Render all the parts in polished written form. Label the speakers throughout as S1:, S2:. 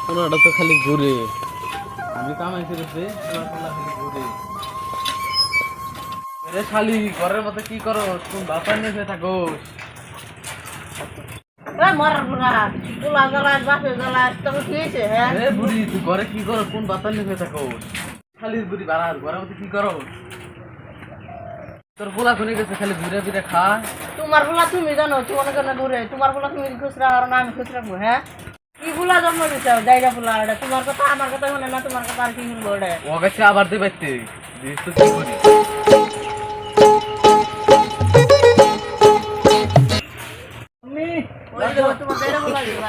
S1: পোলাটা তো খালি ঘুরে। আমি কামাই করেছি, পোলা খালি ঘুরে। এ খালি ঘরের মধ্যে কি করো? তুমি বাসায় নিয়ে থাকো। এ বুড়ি, তুই ঘরে কি করো? কোন বাসায় নিয়ে থাকো? খালি বুড়ি বাড়ার ঘরের মধ্যে কি করো? তোর পোলা খুলে গেছে, খালি ঘুরে ফিরে খা।
S2: তোমার পোলা তুমি জানো, তোমার জন্য ঘুরে। তোমার পোলা তুমি খুশ রাখো আর আমি খুশ রাখবো। হ্যাঁ, কি পোলা জন্ম দিচ্ছ? জায়গা পোলা এটা। তোমার কথা আমার কথা শুনে না, তোমার কথা আর কি শুনবো? ওটা
S1: ও গেছে আবার দিয়ে পাইতে দিস তো কি করি?
S2: তুমি ওই যে তোমার জায়গা পোলা দিবা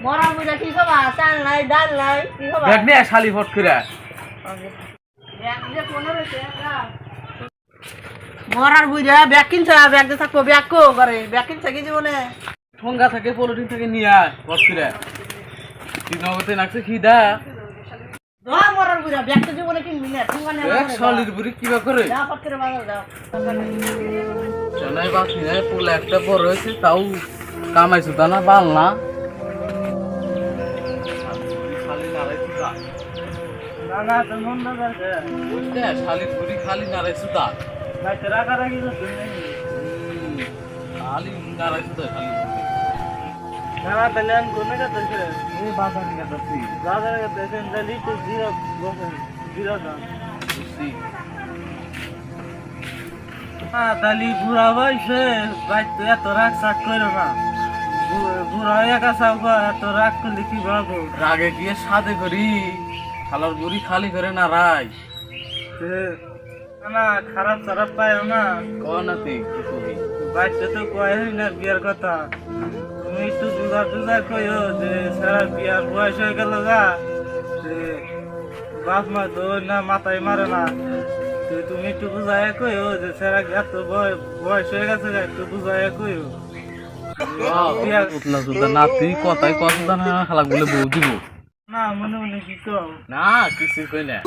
S2: মরা বুঝা কি খাবা? চাল নাই, ডাল নাই, কি খাবা?
S1: দেখ নিয়ে শালি ফট করে।
S2: মরার বুঝা ব্যাগ কিনছে, ব্যাগ দিয়ে থাকবো, ব্যাগ কো করে ব্যাগ কিনছে কি জীবনে?
S1: ঠোঙ্গা থাকে পলিথিন থেকে নিয়ে আয় ফট করে। তুই নগদে নাকছে খিদা।
S2: মরার বুঝা ব্যাগ তো জীবনে কিনবি না।
S1: এক শালির বুড়ি কিবা করে?
S2: যাও ফট করে বাজার যাও।
S1: চেনাই বাসি নাই, পোলা একটা বড় হয়েছে, তাও কামাইছো তা না পাল না। শালির বুড়ি খালি নাড়াইছো তা খালি নাড়াইছো তা খালি বুঝছি।
S3: তালি বুড়া বয়সে বাইতে এত রাগ চাক করো না। বুড়া একা চাও এত রাগ করলে কি ভাবো?
S1: রাগে গিয়ে সাদে করি, খালার বুড়ি খালি করে নাড়াই।
S3: না খারাপ খারাপ পাইও না।
S1: কনাতে কি করি?
S3: বাইতে তো কয় না বিয়ার কথা। তুমি একটু বুঝা টুজা কইও যে সারা বিয়ার বয়স হয়ে গেল গা, বাপ মা তো না মাথায় মারে না। তুমি একটু বুঝায় কইও যে সারা এত বয়স হয়ে গেছে, একটু বুঝায় কইও।
S1: নাতি কথাই কথা না, খালা বলে বউ দিব
S3: না মনে মনে কি কও
S1: না, কিছু কই না।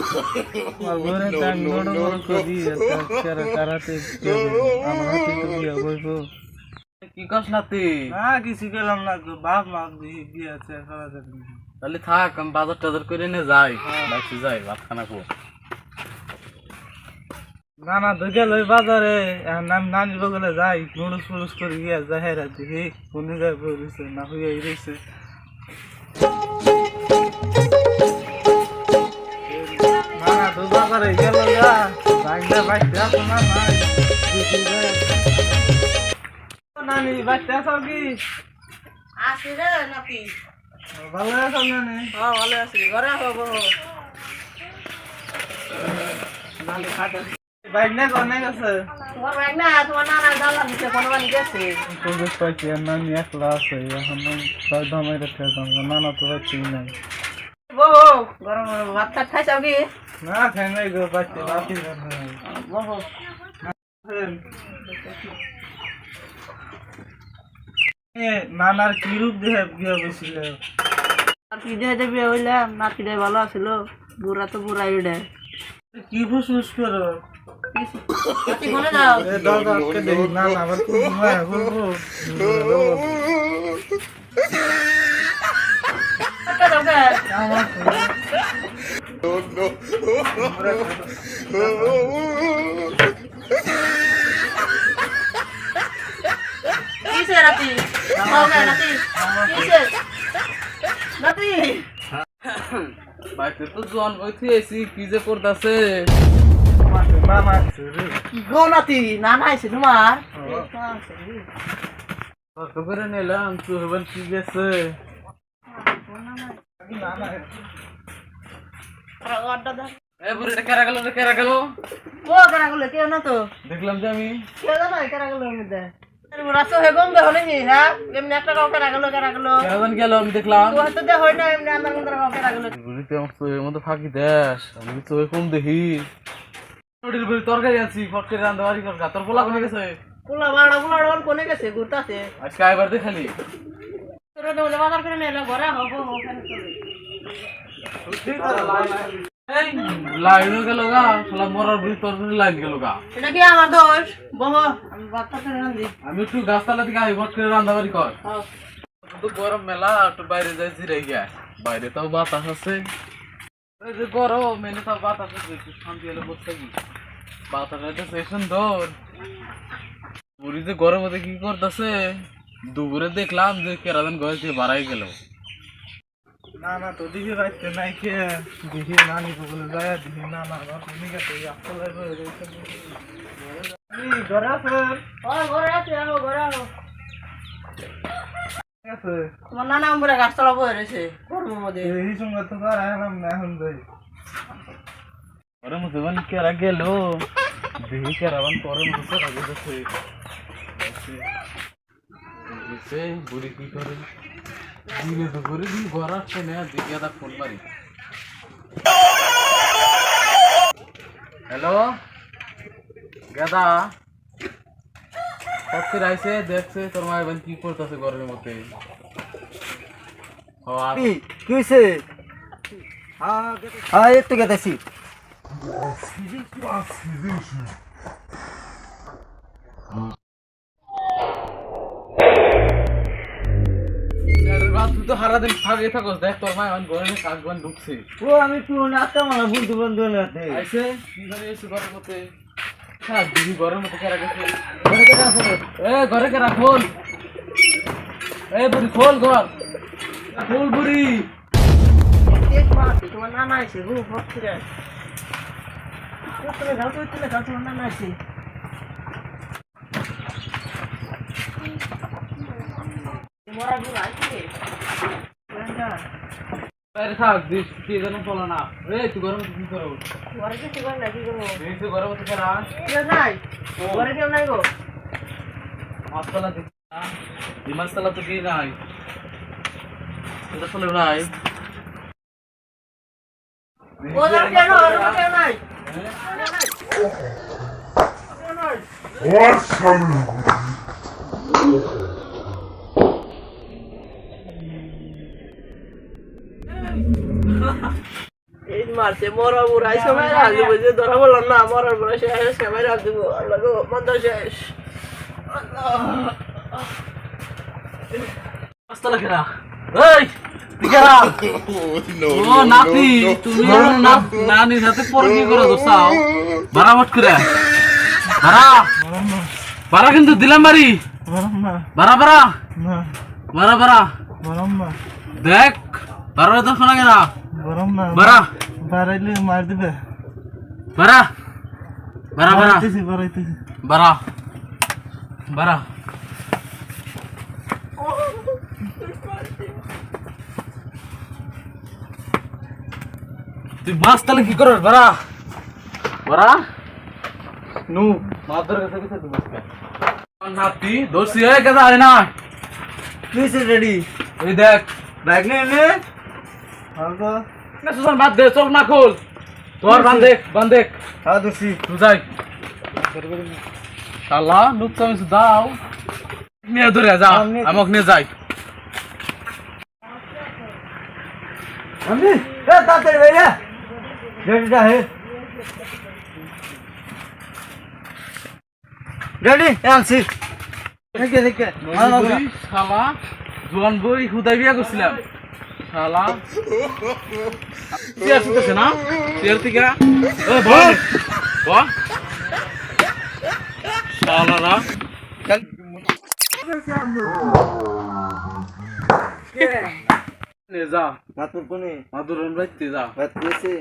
S1: কি কস নাতি?
S3: না কিছু গেলাম না, বাপ মা বিয়ে আছে।
S1: তাহলে থাক, আমি বাজার টাজার করে নিয়ে যাই, বাড়িতে যাই ভাত খানা খো।
S3: না না গেল ওই বাজারে, নানি বগলে যাই নুডুস ফুডুস করে গিয়ে যাই দেখি কোন যায় বলেছে না হয়ে রয়েছে। না না তো বাজারে গেল যা বাইকটা বাইকতে আসো না নাই নানি বাইকতে আসো কি?
S2: আসি রে নাতি।
S3: ভালো আছো নানি?
S2: হ্যাঁ ভালো আছি। ঘরে হবো
S3: নানি খাটা বাইক না কোনে গেছে?
S2: তোমার ব্যাগ না, তোমার নানা জ্বালা দিচ্ছে, কোনো বাড়ি গেছে।
S3: খোঁজ পাইছি নানি একলা আছে, এখন সব দামাই রেখে নানা তো পাইছি নাই।
S2: বহু গরম গরম ভাত টাত খাইছাও কি?
S3: না খাই নাই গো, পাইছি বাকি
S2: বহু
S3: নানার কি রূপ দেখে বিয়ে বসছিল?
S2: আর কি দিয়ে বিয়ে হইলাম, নাতিটাই ভালো আছিল। বুড়া তো বুড়াই উঠে।
S3: কি ফুসফুস করো?
S2: নাতি কোনে যাও?
S3: দাদা আজকে দেখি না না আবার কোন সময় বলবো।
S2: কিসে নাতি? নাতি কিসে নাতি?
S1: বাইতে তো জন বইতেছি, কি যে করতেছে।
S3: মামা
S2: কি গো নাতি? নানা আইছে তোমার?
S1: কত করে নিলাম, তুই হবেন কি গেছে? এ বুড়িটা কেরা গেল রে, কেরা গেল?
S2: ও কেরা গেল? কেউ না তো।
S1: দেখলাম যে আমি।
S2: কেউ জানো কেরা গেল এর মধ্যে? রাস্তা হয়ে গঙ্গে হলে নি, হ্যাঁ এমনি একটা কাউ কেরা গেল কেরা গেল।
S1: কেরাজন গেল আমি দেখলাম।
S2: তো হয়তো দেখ হয় না, এমনি আমার মধ্যে কাউ কেরা গেল।
S1: বুড়িতে আমার চোখের মধ্যে ফাঁকি দেশ, আমি চোখে কম দেখি। রুটির বুড়ি তরকারি আছি, ফট করে রান্ধতে পারি কর। তোর পোলা কোনে গেছে?
S2: পোলা বাড়া পোলা কোনে গেছে? ঘুরতাছে।
S1: আজকে আইবার দে খালি।
S2: তোরা তো বাজার করে নিয়ে এলো, ঘরে হবো ওখানে চলে।
S1: এই লাইন গেল গা শালা মরার ভিতর লাইন গেল গা
S2: এটা কি আমার দোষ বাবা আমি ভাতটা ফেলে রান্ধি
S1: আমি একটু গাছতলা থেকে আই ভট করে রান্নাবাড়ি কর তো গরম মেলা একটু বাইরে যাই জিরে গিয়া বাইরে তাও বাতাস আছে এই যে গরম এনে তাও বাতাস আছে একটু শান্তি হলে বসে কি বাতাস আছে সুন্দর বুড়ি যে গরম হতে কি করতেছে দুপুরে দেখলাম যে কেরাদান ঘরে থেকে বাড়াই গেল
S3: না না তো দিকে বাইতে নাই কে দেখি নানি বলে যায় দেখি না না তুমি কাছে আসলে ঘরে আছে
S2: ঘরে আছে আলো ঘরে আলো
S3: আছে
S2: তোমার নানা আমরে গাছতলা বয়ে রয়েছে গরমের মধ্যে
S3: এই সঙ্গে তো আর আরাম না এখন যাই
S1: গরম হতে মানে কেরা গেল দেখি কেরাদান গরম হতে আগে যাচ্ছে বুড়ি কি করে দিনে দুপুরে দিন ঘর আসছে না দেখি একটা ফোন মারি হ্যালো গেদা কত আইছে দেখছে তোর মা এবার কি করতেছে গরমের মধ্যে
S3: কি হইছে হ্যাঁ একটু গেতেছি
S1: তুই তো সারা দিন ফাঁকে থাকস দেখ তোর মা এখন গরমে কাকবান ঢুকছে
S3: ও আমি একটু নাচতে মানা বন্ধু বন্ধু নাতে
S1: আইছে কি করে এসে ঘরের মধ্যে হ্যাঁ দিদি ঘরের মধ্যে কেরা গেছে ঘরে কেরা খোল বুড়ি খোল ঘর খোল বুড়ি
S2: তোমার নানা আছে গো ভক্তি রে তুমি যাও তোমার নানা আছে মরা গুলো আছে
S1: বাইরে থাক দিস কি যেন বলো না তুই ঘরের মধ্যে কি করো
S2: ঘরে কিছু করে নাকি গো
S1: তুই ঘরের মধ্যে কেরা
S2: কেউ নাই ঘরে কেউ নাই গো
S1: মাছতলা দেখি না এই মাছতলা তো কি নাই এটা চলে নাই
S2: ও কেউ কেন কেউ নাই
S4: What's coming?
S2: এই মারছে মরা বুড়াই সময় রাখবো বুঝে ধরা বললাম না মরার বুড়া শেষ সময় রাখ দেবো আল্লাহ গো মন্দ শেষ
S1: মাছতলা কেরা ও নাতি তুমি নানির সাথে পরে কি করো চাও ভাড়া মট করে ভাড়া কিন্তু দিলাম বাড়ি ভাড়া ভাড়া ভাড়া ভাড়া দেখ ভাড়া তো শোনা কেনা ভাড়া
S3: বাড়াইলে মার দিবে
S1: ভাড়া ভাড়া ভাড়া
S3: বাড়াইতেছি
S1: ভাড়া ভাড়া তুই মাছ তাহলে কি করস ভাড়া ভাড়া নু মাছ ধরে গেছে গেছে তুই মাছকে নাতি দোষী হয়ে গেছে আরে না
S3: প্লিজ রেডি
S1: ওই দেখ
S3: ব্যাগ নিয়ে নে হালকা
S1: না সুজন বাদ দে চোখ না খোল তোর বান দেখ
S3: হ্যাঁ দোষী
S1: তুই যাই শালা নুক চামিস দাও নিয়ে ধরে যা আমাক নিয়ে যাই
S3: আমি তাড়াতাড়ি ভাইয়া রেডিটা হে রেডি আনছি দেখে দেখে
S1: শালা জোয়ান বই হুদাই বিয়া করছিলাম শালা চেয়ার শুতেছে না চেয়ার থেকে শালারা নে যা
S3: মাতুর কোনে
S1: মাদুর রাইতে যা
S3: বাত কইছে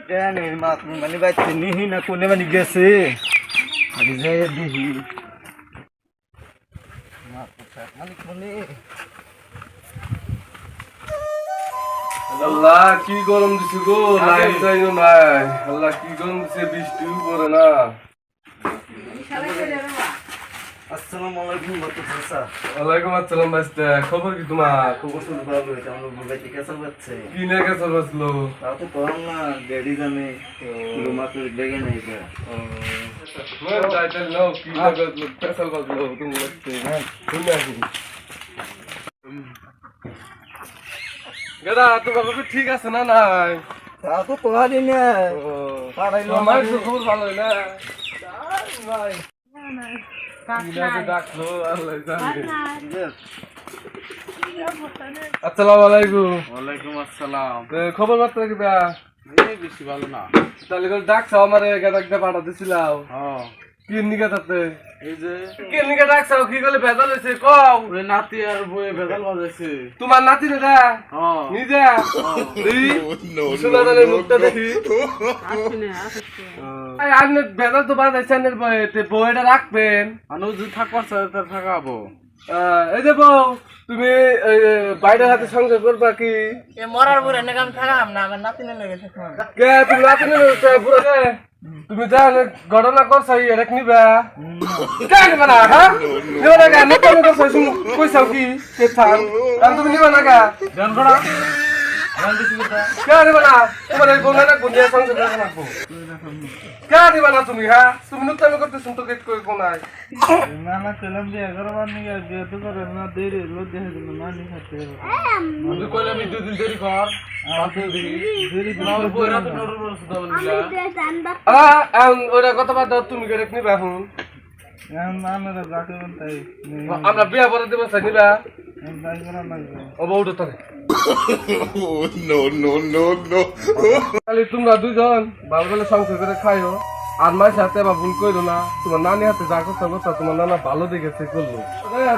S3: জানে মাতুর মানে বাইতে নিহি না কোনে মানে গেছে আগে যাই দেখি মাতুর মানে কোনে
S5: আল্লাহ কি গরম দিছে গো লাইন যাইও নাই আল্লাহ কি গরম দিছে বৃষ্টিও পড়ে না
S3: আসসালামু আলাইকুম মাতুর চাচা
S5: ওয়ালাইকুম আসসালাম বাস্তা খবর কি তোমার
S3: খবর শুনে ভালো হয়েছে আমরা মোবাইল কেসা পাচ্ছে
S5: কি না কে চলছিল
S3: তাও তো কম না ডেডি জানে পুরো মাতুর লেগে নাই কে
S5: মই টাইটেল নাও কি লাগে পেছাল বাজলো তুমি লাগছে শুনে আসি গেদা তোমার বাবা ঠিক আছে না নাই
S3: তা তো তোহারি না
S5: আমার তো খবর ভালো না
S2: কাজ নাই।
S5: ডাকলো আল্লাহ জানে আসসালামু আলাইকুম
S1: ওয়ালাইকুম আসসালাম।
S5: খবর বার্তা কি বা
S1: এই বেশি ভালো না।
S5: তাহলে করে ডাকছো আমারে গেদা একটা পাঠা দিছিলাম
S1: হ্যাঁ
S5: কি নিকে তাতে
S1: এই যে
S5: কি নিকে ডাকছো কি করলে ভেজাল হয়েছে কও
S1: ওই নাতি আর বইয়ে ভেজাল বাজাইছে।
S5: তোমার নাতি না
S1: হ্যাঁ
S5: নিজে শোনা জানে মুখটা দেখি আপনি ভেজাল তো বাজাইছেন বইটা রাখবেন
S1: আনু যদি থাকবার চাই তার থাকাবো।
S5: এই যে বউ তুমি বাইরের হাতে সংসার করবা কি
S2: এ মরার বুড়ে নাকি আমি থাকাম না, আমার নাতিনে লেগে থাকলাম।
S5: কে তুমি নাতি পুরো কে তুমি যা ঘটনা করছো এরক নিবা কে নিবা না হ্যাঁ নিবা না গা নতুন করছো কইছাও কি কে থান আর তুমি নিবা না গা
S1: গান করা গান দিছি কথা
S5: কে নিবা না তোমার এই বোনা না গুন্ডিয়া সংসার করে রাখবো কে নিবা না তুমি হ্যাঁ তুমি নতুন করতেছ তো কে কই কোনায়
S3: নানা ছেলে বিয়ে করবার নিয়ে বিয়ে তো করে না দেরি লোক দেখে দিল না নি খাতে
S1: আমি কইলাম আমি দুদিন দেরি কর আমাকে দেরি না বইরা তো নরম রস দাও না।
S5: ওটা কথা বাদ দাও তুমি করে নিবা এখন
S3: আমরা যাকে বলতাই
S5: আমরা বিয়া করে দেবো চাই নিবা
S3: যাই করা লাগবে
S5: ও বউটা তাহলে খালি তোমরা দুজন ভালো ভালো সংসার করে খাইও আর মায়ের হাতে বা ভুল করো না তোমার নানি হাতে যা করতে করতে তোমার নানা ভালো দেখেছে করলো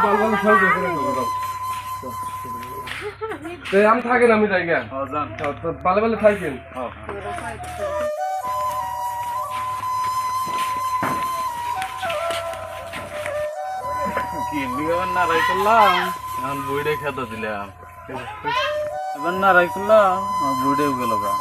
S5: ভালো ভালো সংসার করে করো আমি থাকেন আমি যাই গা
S1: হ্যাঁ জান
S5: ভালো ভালো থাকেন
S1: হ্যাঁ কি নিগান না রাই করলাম এখন বইটা খেতে দিলাম এবার না রাই করলাম বইটাও গেল গা